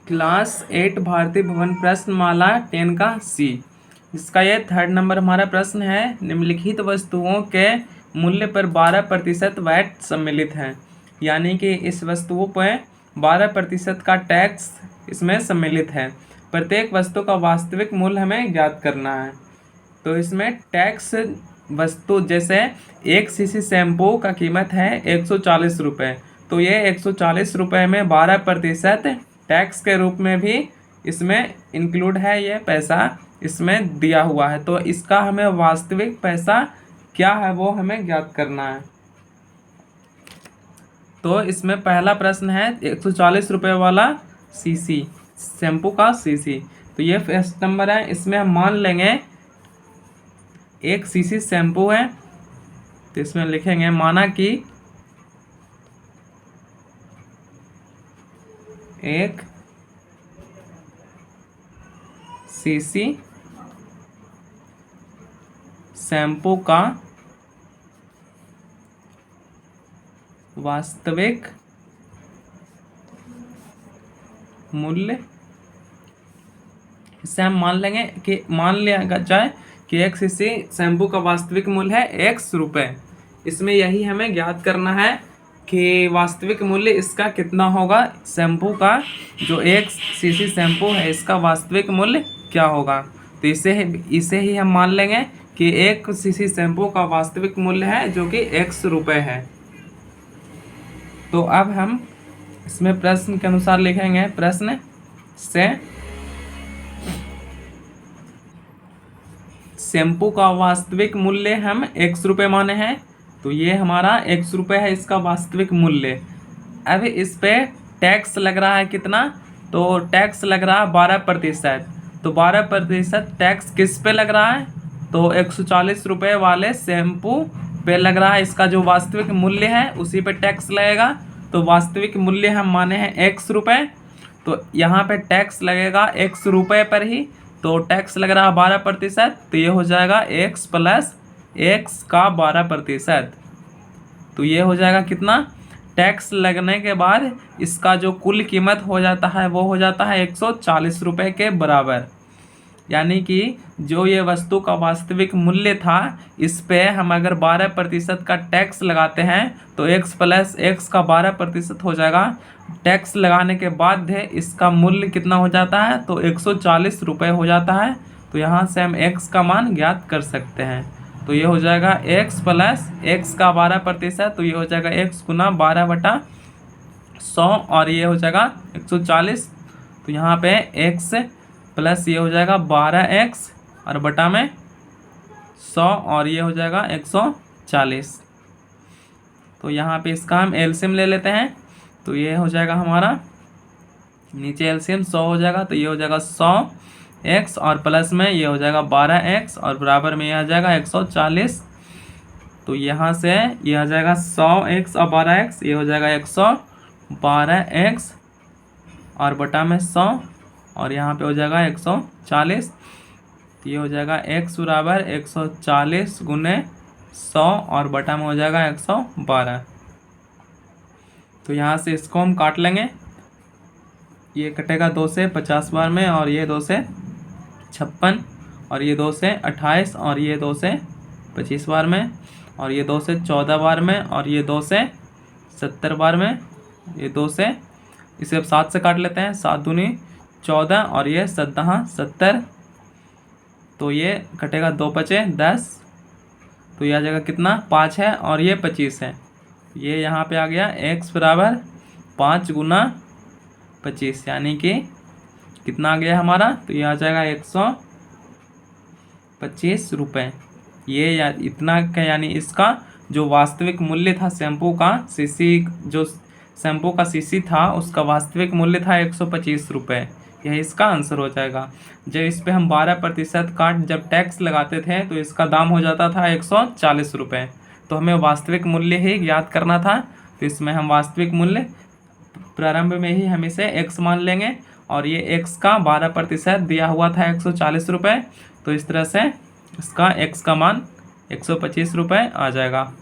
Class 8 भारतीय भवन प्रश्नमाला 10 का सी। इसका ये 3rd नंबर हमारा प्रश्न है। निम्नलिखित वस्तुओं के मूल्य पर 12% वैट सम्मिलित है, यानी कि इस वस्तुओं पर 12% का टैक्स इसमें सम्मिलित है। प्रत्येक वस्तु का वास्तविक मूल्य हमें ज्ञात करना है। तो इसमें टैक्स वस्तु जैसे 1 सीसी शैम्पू का कीमत है 140 रुपये, तो ये 140 रुपये में 12% टैक्स के रूप में भी इसमें इंक्लूड है, ये पैसा इसमें दिया हुआ है। तो इसका हमें वास्तविक पैसा क्या है वो हमें ज्ञात करना है। तो इसमें पहला प्रश्न है 140 रुपये वाला सीसी शैम्पू का सीसी। तो ये फर्स्ट नंबर है। इसमें हम मान लेंगे 1 सीसी शैम्पू है, तो इसमें लिखेंगे माना कि 1 सीसी शैम्पू का वास्तविक मूल्य, इससे हम मान लेंगे कि मान लिया जाए कि 1 सीसी शैम्पू का वास्तविक मूल्य है x रुपये। इसमें यही हमें ज्ञात करना है कि वास्तविक मूल्य इसका कितना होगा। शैम्पू का जो 1 सीसी शैम्पू है इसका वास्तविक मूल्य क्या होगा। तो इसे ही हम मान लेंगे कि 1 सीसी शैम्पू का वास्तविक मूल्य है जो कि x रुपये है। तो अब हम इसमें प्रश्न के अनुसार लिखेंगे। प्रश्न से शैम्पू का वास्तविक मूल्य हम x रुपये माने हैं, तो ये हमारा x रुपये है इसका वास्तविक मूल्य। अब इस पे टैक्स लग रहा है कितना, तो टैक्स लग रहा है 12%। तो 12% टैक्स किस पे लग रहा है, तो 140 रुपये वाले शैम्पू पे लग रहा है। इसका जो वास्तविक मूल्य है उसी पे टैक्स लगेगा। तो वास्तविक मूल्य हम माने हैं x रुपये, तो यहाँ पे टैक्स लगेगा x रुपये पर ही। तो टैक्स लग रहा है 12%, तो ये हो जाएगा x प्लस x का 12%। तो ये हो जाएगा कितना, टैक्स लगने के बाद इसका जो कुल कीमत हो जाता है वो हो जाता है 140 रुपये के बराबर। यानी कि जो ये वस्तु का वास्तविक मूल्य था इस पे हम अगर 12% का टैक्स लगाते हैं तो x प्लस x का 12% हो जाएगा। टैक्स लगाने के बाद इसका मूल्य कितना हो जाता है, तो 140 रुपये हो जाता है। तो यहाँ से हम x का मान ज्ञात कर सकते हैं। तो ये हो जाएगा x प्लस x का 12%, तो ये हो जाएगा x गुना 12/100 और ये हो जाएगा 140। तो यहाँ पे x प्लस ये हो जाएगा 12x और बटा में 100 और ये हो जाएगा 140। तो यहाँ पे इसका हम एलसीएम ले लेते हैं। तो ये हो जाएगा हमारा नीचे एलसीएम 100 हो जाएगा, तो ये हो जाएगा 100x और प्लस में ये हो जाएगा 12x और बराबर में ये आ जाएगा 140। तो यहाँ से ये आ जाएगा 100x और 12x, ये हो जाएगा 112x और बटा में 100 और यहाँ पे हो जाएगा 140। तो ये हो जाएगा x बराबर 140 गुने 100 और बटा में हो जाएगा 112। तो यहाँ से इसको हम काट लेंगे। ये कटेगा 2 से 50 बार में और ये 2 से 56 और ये 2 से 28 और ये 2 से 25 बार में और ये 2 से 14 बार में और ये 2 से 70 बार में, ये 2 से, इसे अब 7 से काट लेते हैं। 7 दूनी 14 और ये 7 70। तो ये कटेगा 2 बचे 10, तो ये आ जाएगा कितना 5 है और ये 25 है। ये यहाँ पे आ गया x बराबर 5 गुना 25, यानी कि कितना आ गया हमारा, तो ये आ जाएगा 125 रुपये। ये इतना का यानी इसका जो वास्तविक मूल्य था शैम्पू का सीसी, जो शैम्पू का सीसी था उसका वास्तविक मूल्य था 125 रुपये। यही इसका आंसर हो जाएगा। जब इस पे हम 12% काट जब टैक्स लगाते थे तो इसका दाम हो जाता था 140 रुपये। तो हमें वास्तविक मूल्य ही ज्ञात करना था। तो इसमें हम वास्तविक मूल्य प्रारंभ में ही हम इसे x मान लेंगे और ये x का 12% दिया हुआ था 140 रुपये। तो इस तरह से इसका x का मान 125 रुपये आ जाएगा।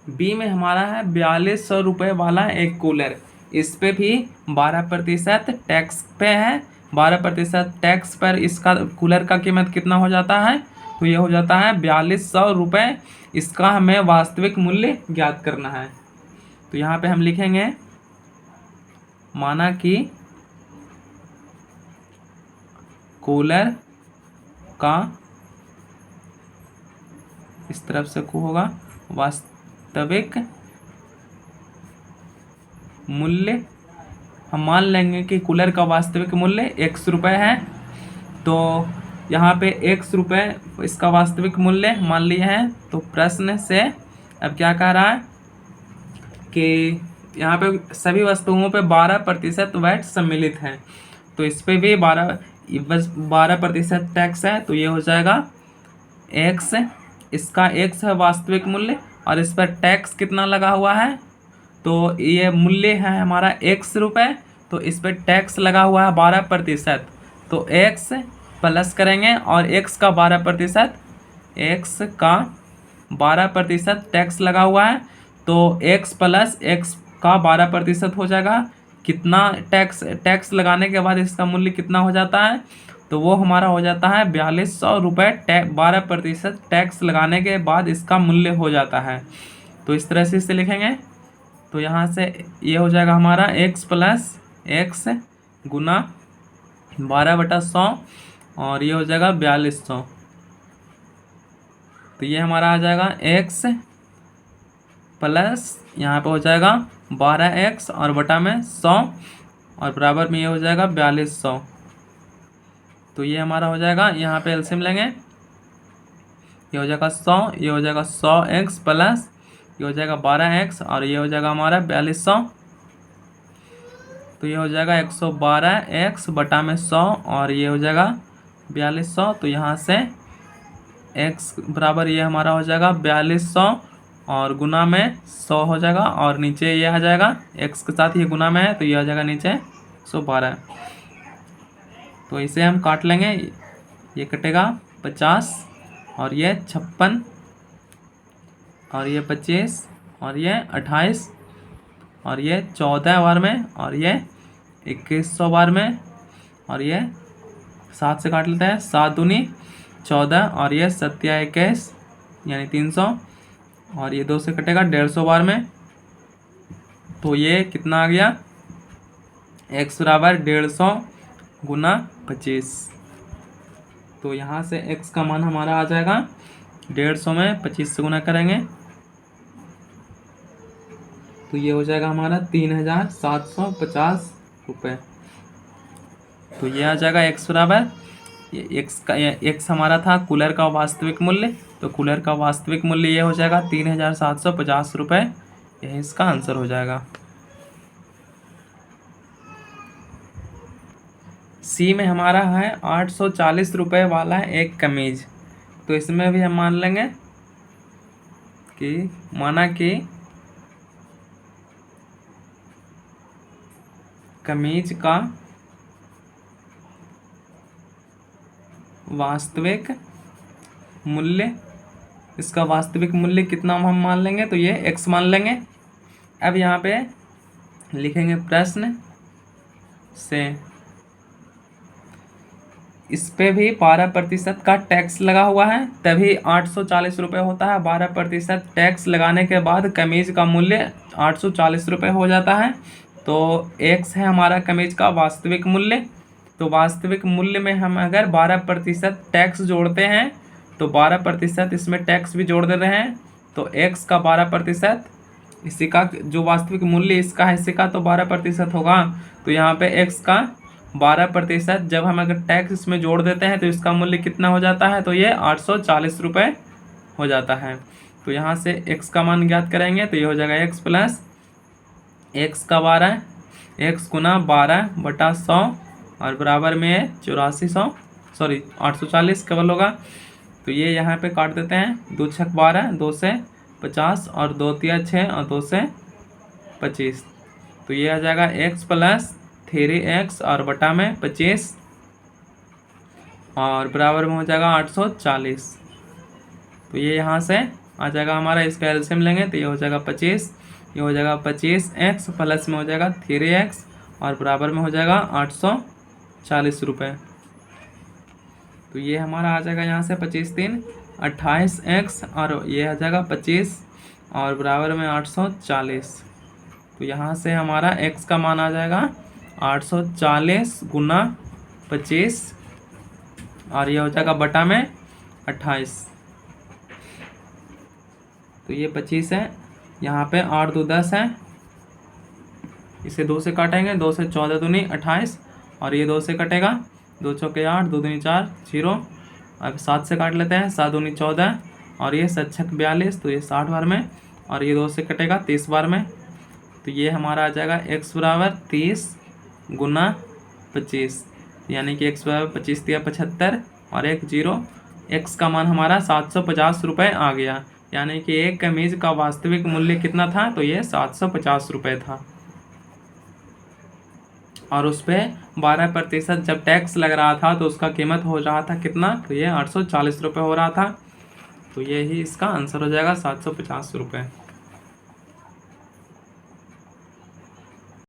बी में हमारा है 4200 रुपये वाला एक कूलर। इस पे भी 12% टैक्स पे है। 12% टैक्स पर इसका कूलर का कीमत कितना हो जाता है? तो ये हो जाता है 4200 रुपये। इसका हमें वास्तविक मूल्य ज्ञात करना है। तो यहाँ पे हम लिखेंगे माना कि कूलर का, इस तरफ से को होगा, वास्तविक मूल्य, हम मान लेंगे कि कूलर का वास्तविक मूल्य x रुपये है। तो यहाँ पे x रुपये इसका वास्तविक मूल्य मान लिया है। तो प्रश्न से अब क्या कह रहा है कि यहाँ पे सभी वस्तुओं पे 12% वैट सम्मिलित है। तो इस पे भी 12% टैक्स है। तो ये हो जाएगा x, इसका x है वास्तविक मूल्य, और इस पर टैक्स कितना लगा हुआ है? तो ये मूल्य है हमारा x रुपये, तो इस पर टैक्स लगा हुआ है 12%। तो x प्लस करेंगे और x का 12%, x का 12% टैक्स लगा हुआ है। तो x प्लस x का 12% हो जाएगा। कितना टैक्स लगाने के बाद इसका मूल्य कितना हो जाता है? तो वो हमारा हो जाता है 4200 रुपये। 12% टैक्स लगाने के बाद इसका मूल्य हो जाता है। तो इस तरह से इसे लिखेंगे। तो यहाँ से ये हो जाएगा हमारा x प्लस x गुना 12/100, और ये हो जाएगा 4200। तो ये हमारा आ जाएगा x प्लस यहाँ पे हो जाएगा 12x और बटा में 100, और बराबर में ये हो जाएगा 4200। तो ये हमारा हो जाएगा, यहाँ पे एलसीएम लेंगे, ये हो जाएगा 100, ये हो जाएगा 100x प्लस ये हो जाएगा 12x, और ये हो जाएगा हमारा 4200। तो ये हो जाएगा 112x बटा में 100, और ये हो जाएगा 4200। तो यहाँ से x बराबर ये हमारा हो जाएगा 4200 और गुना में 100 हो जाएगा, और नीचे ये आ जाएगा x के साथ ये गुना में है, तो ये आ जाएगा नीचे 112। तो इसे हम काट लेंगे, ये कटेगा 50, और ये 56, और ये 25, और ये 28, और ये 14 बार में, और ये 2100 बार में, और ये 7 से काट लेते हैं, 7 दूनी 14, और ये 7 या 21 यानी 300, और ये 2 से कटेगा 150 बार में। तो ये कितना आ गया? x बराबर 150 गुना 25। तो यहाँ से x का मान हमारा आ जाएगा 150 में 25 से गुना करेंगे, तो ये हो जाएगा हमारा 3750 रुपये। तो ये आ जाएगा x बराबर, x हमारा था कूलर का वास्तविक मूल्य, तो कूलर का वास्तविक मूल्य ये हो जाएगा 3750 रुपये। यही इसका आंसर हो जाएगा। सी में हमारा है 840 रुपये वाला एक कमीज। तो इसमें भी हम मान लेंगे कि माना कि कमीज का वास्तविक मूल्य, इसका वास्तविक मूल्य कितना हम मान लेंगे? तो ये x मान लेंगे। अब यहाँ पे लिखेंगे प्रश्न से, इस पे भी 12% का टैक्स लगा हुआ है, तभी 840 रुपये होता है। 12% टैक्स लगाने के बाद कमीज का मूल्य 840 रुपये हो जाता है। तो x है हमारा कमीज का वास्तविक मूल्य। तो वास्तविक मूल्य में हम अगर 12% टैक्स जोड़ते हैं, तो 12% इसमें टैक्स भी जोड़ दे रहे हैं, तो x का 12%, इसी का जो वास्तविक मूल्य इसका है, इसी का तो 12% होगा। तो यहाँ पे x का 12% जब हम अगर टैक्स इसमें जोड़ देते हैं तो इसका मूल्य कितना हो जाता है? तो ये 840 रुपये हो जाता है। तो यहाँ से x का मान ज्ञात करेंगे, तो ये हो जाएगा x प्लस x का 12, x गुना 12/100, और बराबर में 840 केवल होगा। तो ये यहाँ पे काट देते हैं, 2 छक 12, 2 से 50, और 2 तिया 6, और 2 से 25। तो ये आ जाएगा x प्लस 3x और बटा में 25, और बराबर में हो जाएगा 840। तो ये यहाँ से आ जाएगा हमारा, इसका एलसीएम लेंगे तो ये हो जाएगा 25, ये हो जाएगा 25x प्लस में हो जाएगा 3x और बराबर में हो जाएगा 840 रुपये। तो ये हमारा आ जाएगा यहाँ से 25 3 28x और ये आ जाएगा 25 और बराबर में 840। तो यहाँ से हमारा x का मान आ जाएगा 840 गुना 25 और ये हो जाएगा बटा में 28। तो ये 25 है, यहाँ पे 8 2 10 है, इसे 2 से काटेंगे, 2 से 14 दूनी 28 और ये 2 से कटेगा, 2 चौके 8 2 दूनी 4 0। अब 7 से काट लेते हैं, 7 दूनी 14 और ये 7 छक 42, तो ये 60 बार में और ये 2 से कटेगा 30 बार में। तो ये हमारा आ जाएगा x बराबर 30 गुना 25, यानी कि x बराबर 25 या 75 और 1 0। x का मान हमारा 750 रुपये आ गया, यानी कि एक कमीज का वास्तविक मूल्य कितना था, तो ये 750 रुपये था। और उस पर 12% जब टैक्स लग रहा था तो उसका कीमत हो रहा था कितना, तो ये 840 रुपये हो रहा था। तो यही इसका आंसर हो जाएगा 750 रुपये।